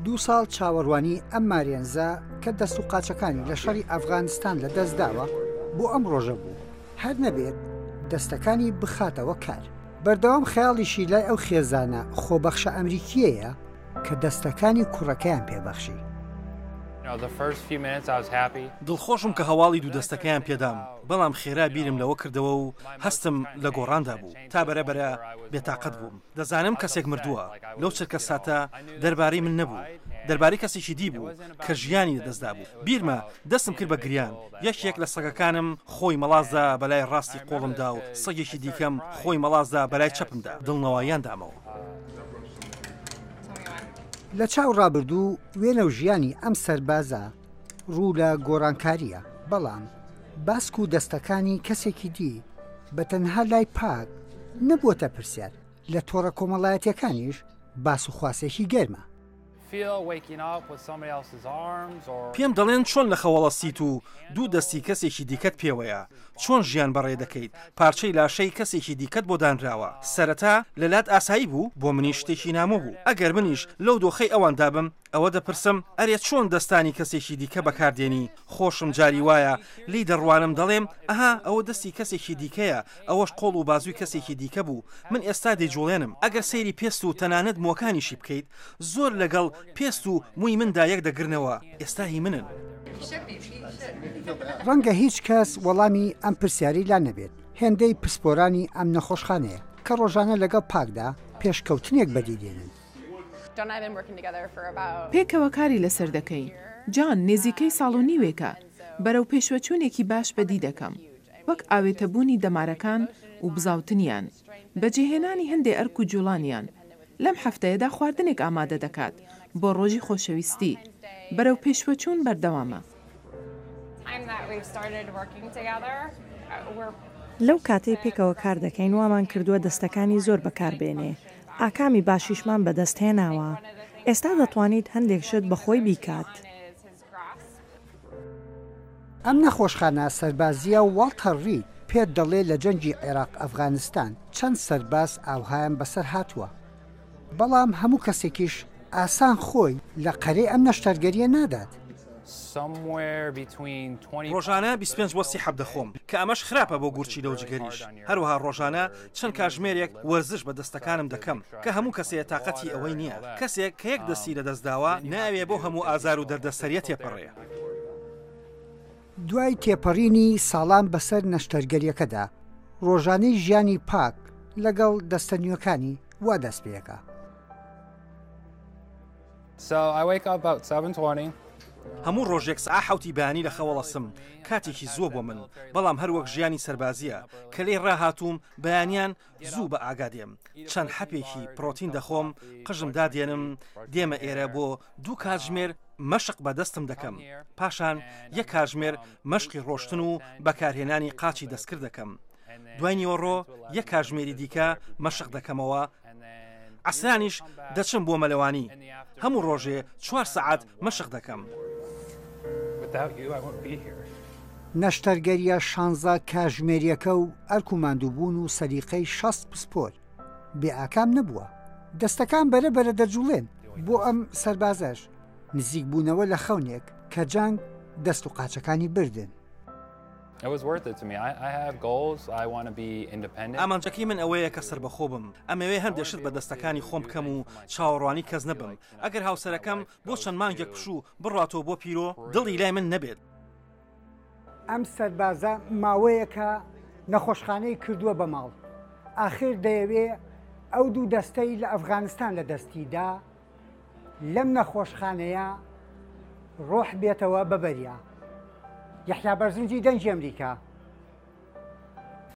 2 ساڵ چاوەڕوانی ئەم مارێنزە کە دەست و قاچەکانی لە شەڕی ئەفغانستان لە دەستداوە بۆ ئەم ڕۆژە بوو هەر نەبێت دەستەکانی بخاتەوە کار. بەردەوام خەیاڵیشی لای ئەو خێزانە خۆبەخشە ئەمریکیەیە کە دەستەکانی کوڕەکەیان پێبەخشی. دڵخۆشم کە هەواڵی دوو دەستەکەیان پێدام، بەڵام خێرا بیرم لەوە کردەوە و هەستم لە گۆڕاندا بوو تا بەرەبەرە بێتاقەت بووم. دەزانم کەسێک مردووە لەو چرکە ساتە دەربارەی من نەبوو، دەربارەی کەسێکی دی بوو کە ژیانی لەدەستدا بوو. بیرمە دەستم کرد بە گریان. یەکێک لە سەگەکانم خۆی مەڵازدا بەلای ڕاستی قۆڵمدا و سەگێکی دیکەم خۆی مەڵازدا بەلای چەپمدا. دڵنەوەیان دامەوە. لە چاو ڕابردوو وێنە و ژیانی ئەم سەربازە ڕوو لە گۆڕانکاریە، بەڵام باسک و دەستەکانی کەسێکی دی بە تەنها لای پاک نەبووەتە پرسیار. لە تۆڕە کۆمەڵایەتیەکانیش باس و خواسێکی گەرمە. پێم دەڵێن چۆن لە خەوەڵەستیت و دوو دەستی کەسێکی دیکەت پێوەیە، چۆن ژیان بەڕێ دەکەیت، پارچەی لاشەی کەسێکی دیکەت بۆ دانراوە. سەرەتا لەلات ئاسایی بوو بۆ منی شتێکی نامۆ بوو. ئەگەر منیش لەو دۆخەی ئەوان دابم ئەوە دەپرسم ئەرێ چۆن دەستانی کەسێکی دیکە بەکاردێنی. خۆشم جاری وایە لی دەڕوانم دەڵێم ئەها ئەوە دەستی کەسێکی دیکەیە، ئەوەش قۆڵ و بازووی کەسێکی دیکە بوو. من ئێستا دەیجوڵێنم ئەگەر سەیری پێست و تەنانەت مۆکانیشی بکەیت زۆر لەگەڵ پێست و مووی مندا یەک دەگرنەوە. ئێستا هی منن. ڕەنگە هیچ کەس وەڵامی ئەم پرسیاری لا نەبێت. هێندەی پسپۆرانی ئەم نەخۆشخانەیە کە ڕۆژانە لەگەڵ پاکدا پێشکەوتنێک بەدیدێنن. پێکەوە کاری لەسەر دەکەین. جان نێزیکەی ساڵ و نیوێکە بەرەو پێشوەچوونێکی باش بەدی دەکەم، وەک ئاوێتەبوونی دەمارەکان و بزاوتنیان، بەجێهێنانی هەندێک ئەرک و جوڵانیان. لەم هەفتەیەدا خواردنێک ئامادە دەکات بۆ ڕۆژی خۆشەویستی. بەرەو پێشوەچوون بەردەوامە. لەو کاتەی پێکەوە کار دەکەین وامان کردووە دەستەکانی زۆر بەکاربێنێ. ئاکامی باشیشمان بەدەستهێناوە. ئێستا دەتوانیت هەندێک شت بەخۆی بیکات. ئەم نەخۆشخانە سەربازیە واڵتەر ڕید پێت دەڵێ لە جەنگی عێراق ئەفغانستان چەند سەرباز ئاوهایان بەسەر هاتووە، بەڵام هەموو کەسێکیش ئاسان خۆی لە قەرەی ئەم نەشتەرگەریە نادات. ڕۆژانە 25 بۆ 30 دەخۆم کە ئەمەش خراپە بۆ گورچی لەو جگەریش. هەروەها ڕۆژانە چەند کاژمێرێک وەرزش بە دەستەکانم دەکەم کە هەموو کەسەیە تااقەتی ئەوەی نییە. کەسێک کە یەک دەستی لە دەستداوە ناوێ بۆ هەموو ئازار و دەردەسەریە تێپەڕێ. دوای تێپەڕینی ساڵان بەسەر نەشتەرگەریەکەدا ڕۆژانەی ژیانی پاک لەگەڵ دەستەنیەکانی وا دەست پێەکە. هەموو ڕۆژێک سعا حوتی بەیانی لە خەوەڵەسم. کاتێکی زۆر بۆ من، بەڵام هەروەک ژیانی سەربازیە کە لێ ڕاهاتووم بەیانیان زوو بە ئاگادێم. چەند حەپێکی پرۆتین دەخۆم، قژم دادێنم، دێمە ئێرە بۆ 2 کاتژمێر مەشق بە دەستم دەکەم. پاشان 1 کاتژمێر مەشقی ڕۆشتن و بەکارهێنانی قاچی دەستکرد دەکەم. دوای نیوەڕۆ 1 کاتژمێری دیکە مەشق دەکەمەوە. عسرانیش دەچم بۆ مەلەوانی. هەموو ڕۆژێ 4 سەعات مەشق دەکەم. نەشتەرگەریە 16 کاتژمێریەکە و ئەرک و ماندووبوون و سەریقەی 60 پسپۆر بێ ئاکام نەبووە. دەستەکان بەرەبەرە دەجوڵێن بۆ ئەم سەربازەش نزیک بوونەوە لە خەونێک کە جانگ دەست و قاچەکانی بردن. ئامانجەکەی من ئەوەیە کە سەربەخۆ بم. ئەمەوێ هەندێک شت بە دەستەکانی خۆم بکەم و چاوەڕوانی کەس نەبم. ئەگەر هاوسەرەکەم بۆ چەند مانگێک پشوو بڕاتەوە بۆ پیرۆ دڵی لای من نەبێت. ئەم سەربازە ماوەیەکە نەخۆشخانەی کردووە بە ماڵ. ئاخر دەیەوێ ئەو دوو دەستەی لە ئەفغانستان لە دەستیدا لەم نەخۆشخانەیە ڕۆح بێتەوە بەبەریا. یەحیا بەرزنجی دەنجی ئەمریکا.